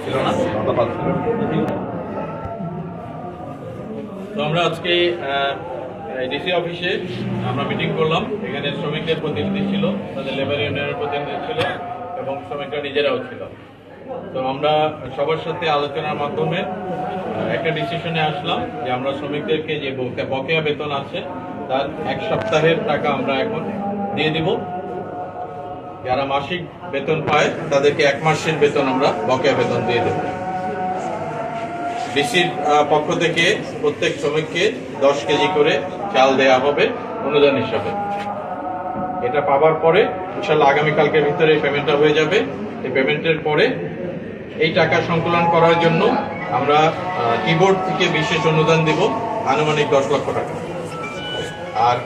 ছিল না, ভাতা ছিল। তো আমরা আজকে ডিসি অফিসে আমরা মিটিং করলাম। এখানে শ্রমিকদের প্রতিনিধি ছিল, তাদের লেবার ইউনিয়নের প্রতিনিধি ছিল এবং শ্রমিকরা নিজেরাও ছিল। তো আমরা সবার সাথে আলোচনার মাধ্যমে একটা ডিসিশনে আসলাম যে আমরা শ্রমিকদেরকে যে বকেয়া বেতন আছে তার 1 সপ্তাহের টাকা আমরা এখন দিয়ে দিব। যারা মাসিক বেতন পায় তাদেরকে 1 মাসের বেতন আমরা বকেয়া বেতন দিয়ে দেব। ডিসির পক্ষ থেকে প্রত্যেক শ্রমিককে 10 কেজি করে চাল দেয়া হবে অনুদান হিসাবে। এটা পাবার পরে ইনশাআল্লাহ আগামীকালকের ভিতরে পেমেন্টটা হয়ে যাবে। এই পেমেন্টের পরে এই টাকা সংকলন করার জন্য আমরা কিবোর্ড থেকে বিশেষ অনুদান দেব, আনুমানিক 10 লক্ষ টাকা। আর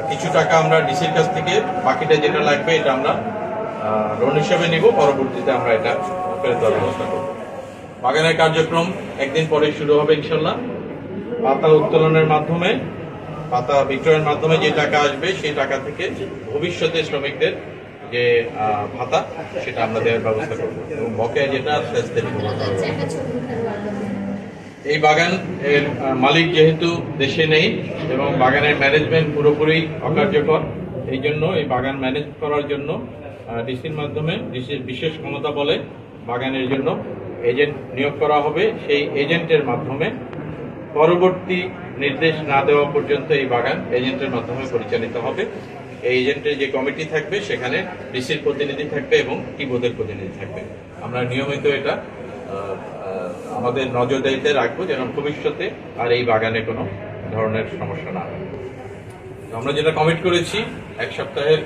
কিছু টাকা আমরা ডিসির কাছ থেকে বাকিটা যেটা লাগবে এটা আমরা লোন হিসেবে নিব, পরবর্তীতে আমরা এটা ফেরত দেওয়ার ব্যবস্থা করব। বাগানের কার্যক্রম একদিন পরে শুরু হবে ইনশাল্লাহ। পাতা উত্তোলনের মাধ্যমে, পাতা বিক্রয়ের মাধ্যমে যে টাকা আসবে সেই টাকা থেকে ভবিষ্যতে শ্রমিকদের যে ভাতা সেটা আমরা দেওয়ার ব্যবস্থা করব এবং বকেয়া যেটা এই বাগান এর মালিক যেহেতু দেশে নেই এবং বাগানের ম্যানেজমেন্ট পুরোপুরি অকার্যকর, এই জন্য এই বাগান ম্যানেজ করার জন্য ডিসির মাধ্যমে ডিসির বিশেষ ক্ষমতা বলে বাগানের জন্য এজেন্ট নিয়োগ করা হবে। সেই এজেন্টের মাধ্যমে পরবর্তী নির্দেশ না দেওয়া পর্যন্ত এই বাগান এজেন্টের মাধ্যমে পরিচালিত হবে। এই এজেন্টের যে কমিটি থাকবে সেখানে ডিসির প্রতিনিধি থাকবে এবং কিবোর্ডের প্রতিনিধি থাকবে। আমরা নিয়মিত এটা আমাদের নজরদারিতে রাখবো যেন ভবিষ্যতে আর এই বাগানে কোনো ধরনের সমস্যা না হয়। আমরা যেটা কমিট করেছি 1 সপ্তাহের